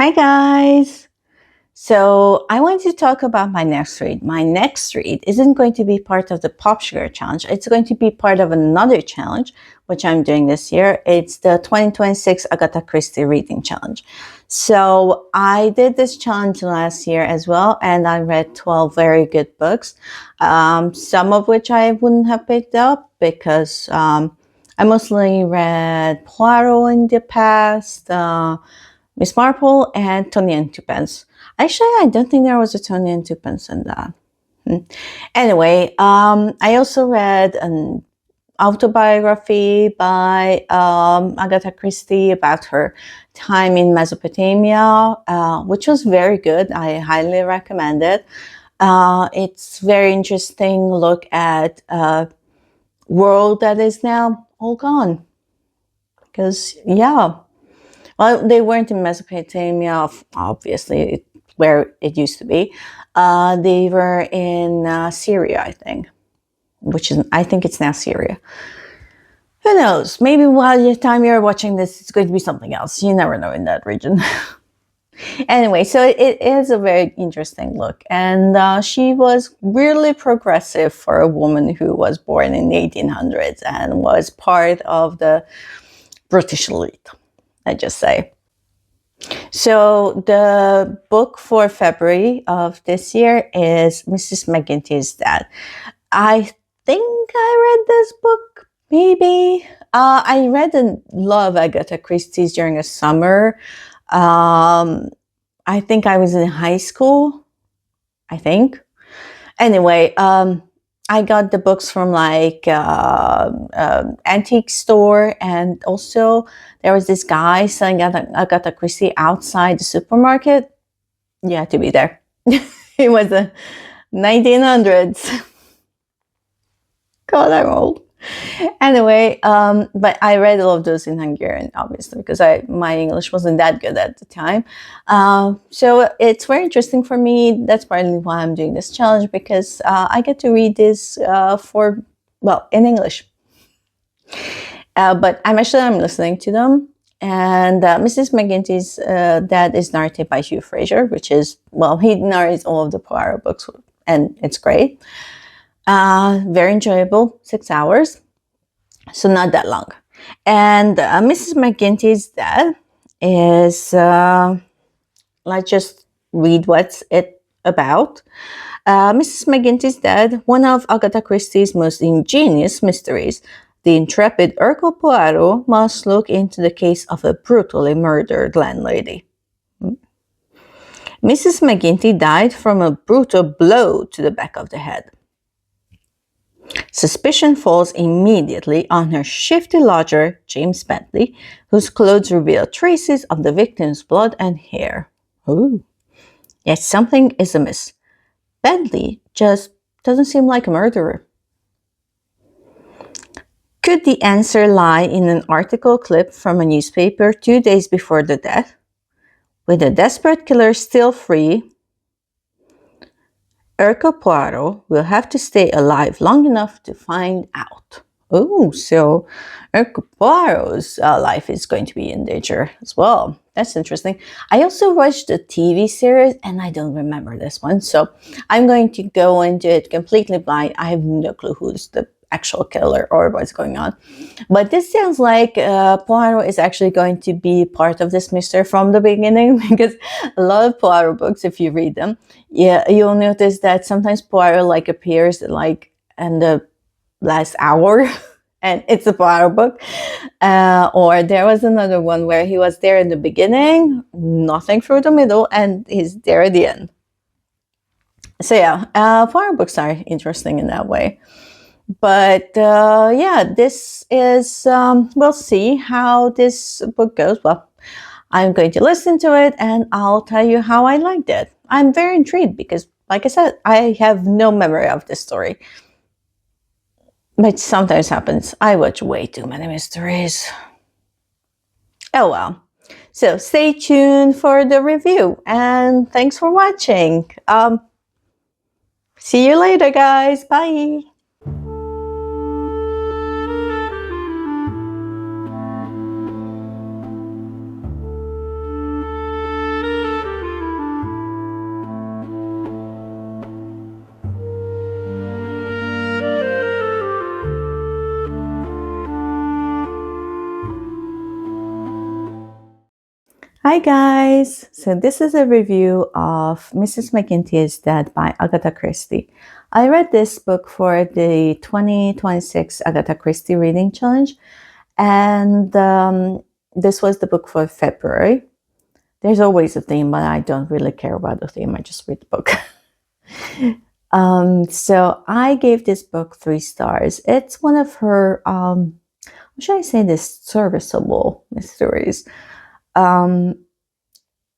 Hi guys! So I want to talk about my next read. My next read isn't going to be part of the Pop Sugar Challenge. It's going to be part of another challenge, which I'm doing this year. It's the 2026 Agatha Christie Reading Challenge. So I did this challenge last year as well, and I read 12 very good books, some of which I wouldn't have picked up because I mostly read Poirot in the past, Miss Marple, and Tony and Twopence. Actually, I don't think there was a Tony and Twopence in that. Anyway, I also read an autobiography by Agatha Christie about her time in Mesopotamia, which was very good. I highly recommend it. It's very interesting look at a world that is now all gone. Because, yeah, well, they weren't in Mesopotamia, obviously, where it used to be. They were in Syria, I think, I think it's now Syria. Who knows? Maybe while the time you're watching this, it's going to be something else. You never know in that region. Anyway, so it is a very interesting look. And she was really progressive for a woman who was born in the 1800s and was part of the British elite, I just say. So the book for February of this year is Mrs. McGinty's Dad. I think I read this book, maybe. I read a lot of Agatha Christie's during the summer. I think I was in high school, I think. Anyway, I got the books from like antique store, and also there was this guy selling Agatha Christie outside the supermarket. You had to be there. It was the 1900s. God, I'm old. Anyway, but I read all of those in Hungarian, obviously, because my English wasn't that good at the time. So it's very interesting for me. That's partly why I'm doing this challenge, because I get to read this in English. But I'm listening to them. And Mrs. McGinty's Dad is narrated by Hugh Fraser, which is, he narrates all of the Poirot books, and it's great. Very enjoyable, 6 hours. So not that long. And Mrs. McGinty's Dad is, let's just read what's it about. Mrs. McGinty's Dad, one of Agatha Christie's most ingenious mysteries. The intrepid Hercule Poirot must look into the case of a brutally murdered landlady. Mrs. McGinty died from a brutal blow to the back of the head. Suspicion falls immediately on her shifty lodger, James Bentley, whose clothes reveal traces of the victim's blood and hair. Ooh. Yet something is amiss. Bentley just doesn't seem like a murderer. Could the answer lie in an article clip from a newspaper 2 days before the death? With the desperate killer still free, Hercule Poirot will have to stay alive long enough to find out. Oh, so Hercule Poirot's life is going to be in danger as well. That's interesting. I also watched the TV series, and I don't remember this one, so I'm going to go into it completely blind. I have no clue who's the actual killer or what's going on. But this sounds like Poirot is actually going to be part of this mystery from the beginning, because a lot of Poirot books, if you read them, you'll notice that sometimes Poirot appears in the last hour and it's a Poirot book. Or there was another one where he was there in the beginning, nothing through the middle, and he's there at the end. So yeah, Poirot books are interesting in that way. But this is, we'll see how this book goes. Well, I'm going to listen to it and I'll tell you how I liked it. I'm very intrigued because, like I said, I have no memory of this story. But sometimes happens. I watch way too many mysteries. Oh well. So stay tuned for the review, and thanks for watching. See you later, guys. Bye. Hi guys! So this is a review of Mrs. McGinty's Dead by Agatha Christie. I read this book for the 2026 Agatha Christie Reading Challenge, and this was the book for February. There's always a theme, but I don't really care about the theme. I just read the book. So I gave this book 3 stars. It's one of her, what should I say, this serviceable mysteries.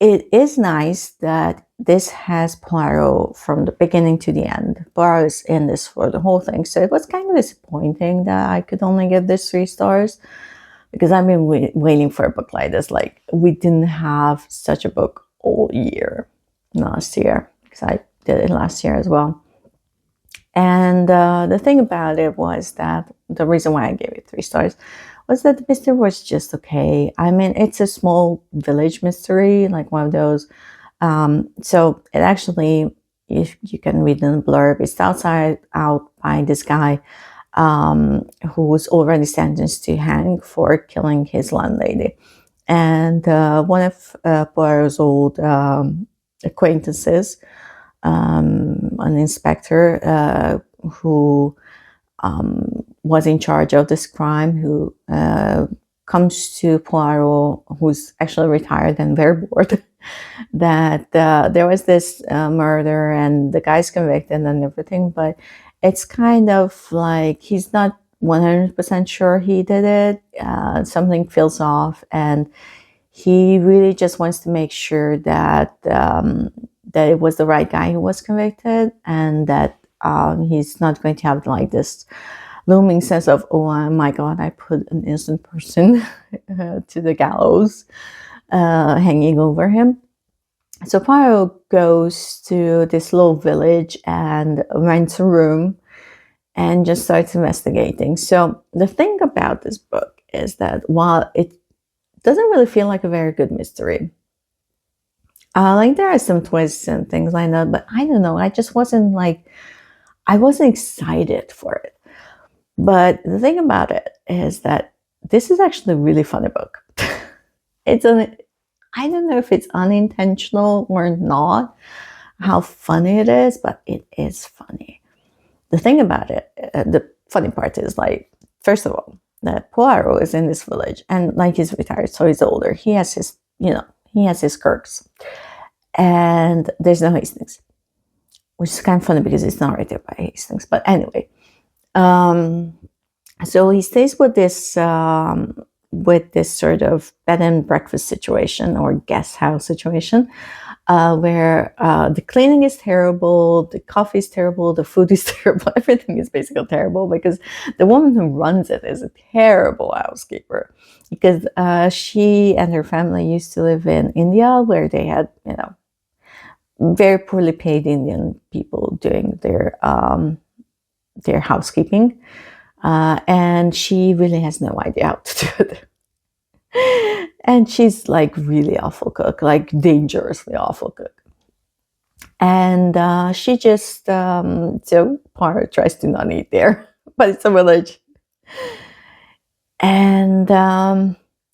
It is nice that this has Poirot from the beginning to the end. Poirot is in this for the whole thing. So it was kind of disappointing that I could only give this 3 stars because I've been waiting for a book like this. Like, we didn't have such a book all year last year because I did it last year as well. And the thing about it was that the reason why I gave it 3 stars was that the mystery was just okay. I mean, it's a small village mystery, like one of those. So it actually, if you can read in the blurb, it's out by this guy who was already sentenced to hang for killing his landlady. And one of Poirot's old acquaintances, an inspector who was in charge of this crime, who comes to Poirot, who's actually retired and very bored, that there was this murder and the guy's convicted and everything, but it's kind of like he's not 100% sure he did it. Something feels off, and he really just wants to make sure that that it was the right guy who was convicted, and that he's not going to have like this looming sense of, oh my God, I put an innocent person to the gallows hanging over him. So Poirot goes to this little village and rents a room and just starts investigating. So the thing about this book is that while it doesn't really feel like a very good mystery, like there are some twists and things like that, but I don't know, I wasn't excited for it. But the thing about it is that this is actually a really funny book. I don't know if it's unintentional or not, how funny it is, but it is funny. The thing about it, the funny part is, like, first of all, that Poirot is in this village, and like he's retired, so he's older. He has his quirks, and there's no Hastings, which is kind of funny because it's narrated by Hastings. But anyway, so he stays with this sort of bed and breakfast situation or guest house situation, where the cleaning is terrible, the coffee is terrible, the food is terrible, everything is basically terrible because the woman who runs it is a terrible housekeeper. Because she and her family used to live in India, where they had, very poorly paid Indian people doing their housekeeping, and she really has no idea how to do it. And she's like really awful cook, like dangerously awful cook. And she just, so Poirot tries to not eat there, but it's a village. And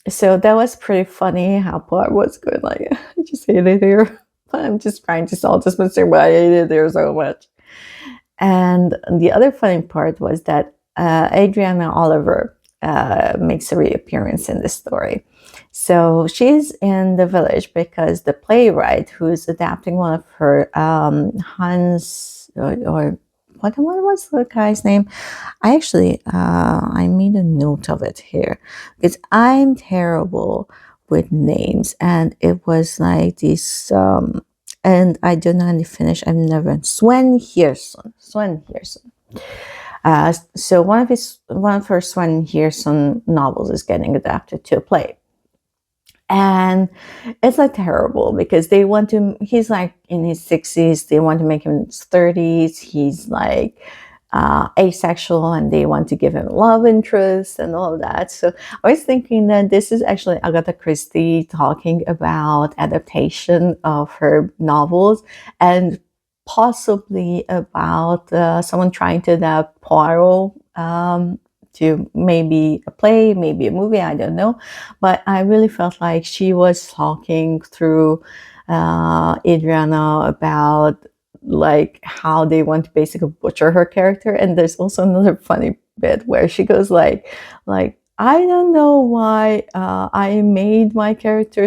so that was pretty funny how Poirot was good. Like, I just hate it here. I'm just trying to solve this mystery, but I hate it there so much. And the other funny part was that Adriana Oliver makes a reappearance in this story. So she's in the village because the playwright who's adapting one of her Hans, or what was the guy's name? I actually I made a note of it here because I'm terrible with names, and it was like this. And I don't know any Finnish. I've never. Sven Hirson. So one of her Sven Hirson novels is getting adapted to a play. And it's like terrible because they want to, he's like in his 60s, they want to make him in his 30s. He's like asexual, and they want to give him love interest and all of that. So I was thinking that this is actually Agatha Christie talking about adaptation of her novels, and possibly about someone trying to adapt Poirot to maybe a play, maybe a movie, I don't know. But I really felt like she was talking through Adriana about like how they want to basically butcher her character. And there's also another funny bit where she goes like I don't know why I made my character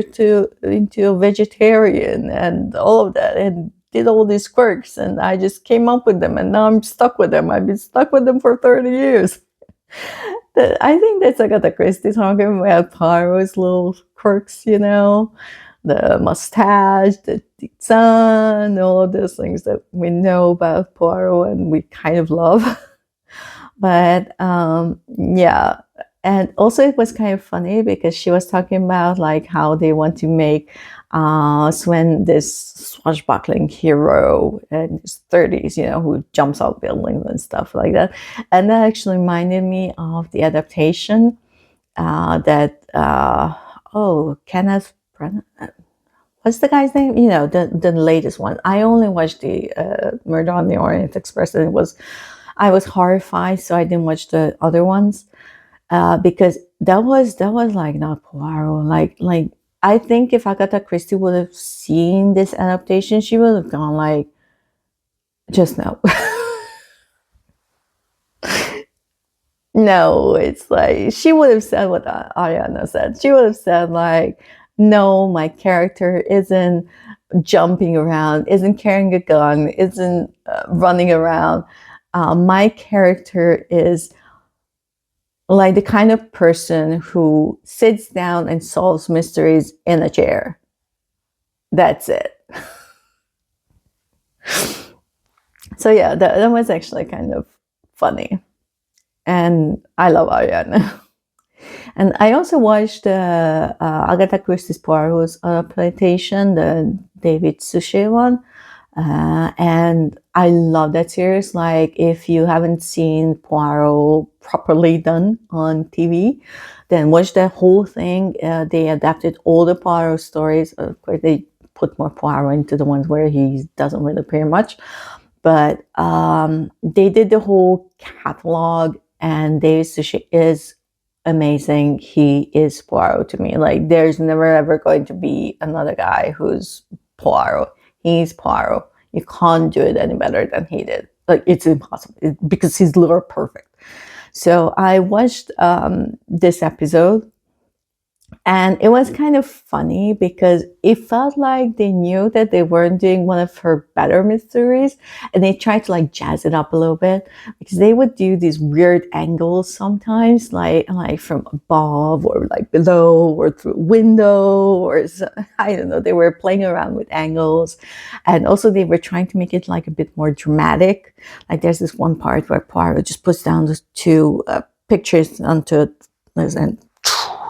into a vegetarian and all of that, and did all these quirks, and I just came up with them, and now I'm stuck with them. I've been stuck with them for 30 years. I think that's Agatha Christie talking about Poirot's little quirks, you know, the mustache, the sun, all of those things that we know about Poirot and we kind of love. But yeah, and also it was kind of funny because she was talking about like how they want to make Swen this swashbuckling hero in his 30s, you know, who jumps out buildings and stuff like that. And that actually reminded me of the adaptation that Kenneth Branagh. What's the guy's name? You know, the latest one. I only watched the Murder on the Orient Express, and I was horrified, so I didn't watch the other ones because that was like not Poirot. Like I think if Agatha Christie would have seen this adaptation, she would have gone like, just no. No, it's like she would have said what Ariadne said. She would have said like, no, my character isn't jumping around, isn't carrying a gun, isn't running around. My character is like the kind of person who sits down and solves mysteries in a chair. That's it. So yeah, that was actually kind of funny. And I love Ariadne. And I also watched Agatha Christie's Poirot's adaptation, the David Suchet one. And I love that series. Like, if you haven't seen Poirot properly done on TV, then watch the whole thing. They adapted all the Poirot stories. Of course, they put more Poirot into the ones where he doesn't really appear much. But they did the whole catalog, and David Suchet is amazing. He is Poirot to me. Like, there's never ever going to be another guy who's Poirot. He's Poirot. You can't do it any better than he did. Like, it's impossible because he's literally perfect. So I watched this episode, and it was kind of funny because it felt like they knew that they weren't doing one of her better mysteries, and they tried to like jazz it up a little bit, because they would do these weird angles sometimes, like from above or like below or through a window, or I don't know. They were playing around with angles, and also they were trying to make it like a bit more dramatic. Like, there's this one part where Poirot just puts down the two pictures onto and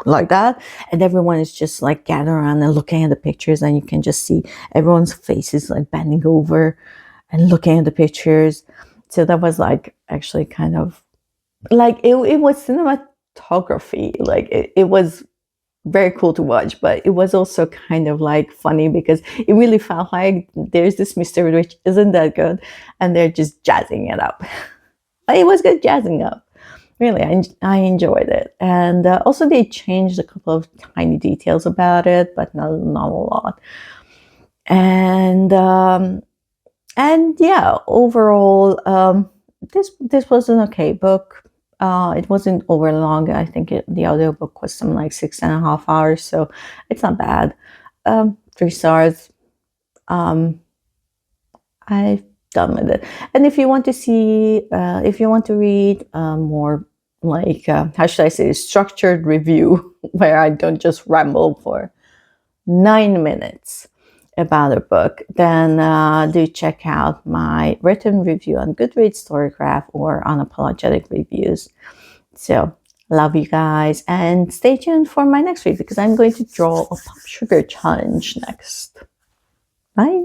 like that, and everyone is just like gathered around and looking at the pictures, and you can just see everyone's faces like bending over and looking at the pictures. So that was like actually kind of like it was cinematography. Like, it was very cool to watch, but it was also kind of like funny because it really felt like there's this mystery which isn't that good, and they're just jazzing it up. It was good jazzing up. Really, I enjoyed it. And also they changed a couple of tiny details about it, but not a lot. And yeah, overall, this was an okay book. It wasn't over long. I think the audiobook was something like 6.5 hours, so it's not bad. 3 stars. I've done with it. And if you want to see, if you want to read more like, how should I say, structured review, where I don't just ramble for 9 minutes about a book, then do check out my written review on Goodreads, Storycraft, or Unapologetic Reviews. So, love you guys, and stay tuned for my next read, because I'm going to draw a Pop Sugar challenge next. Bye!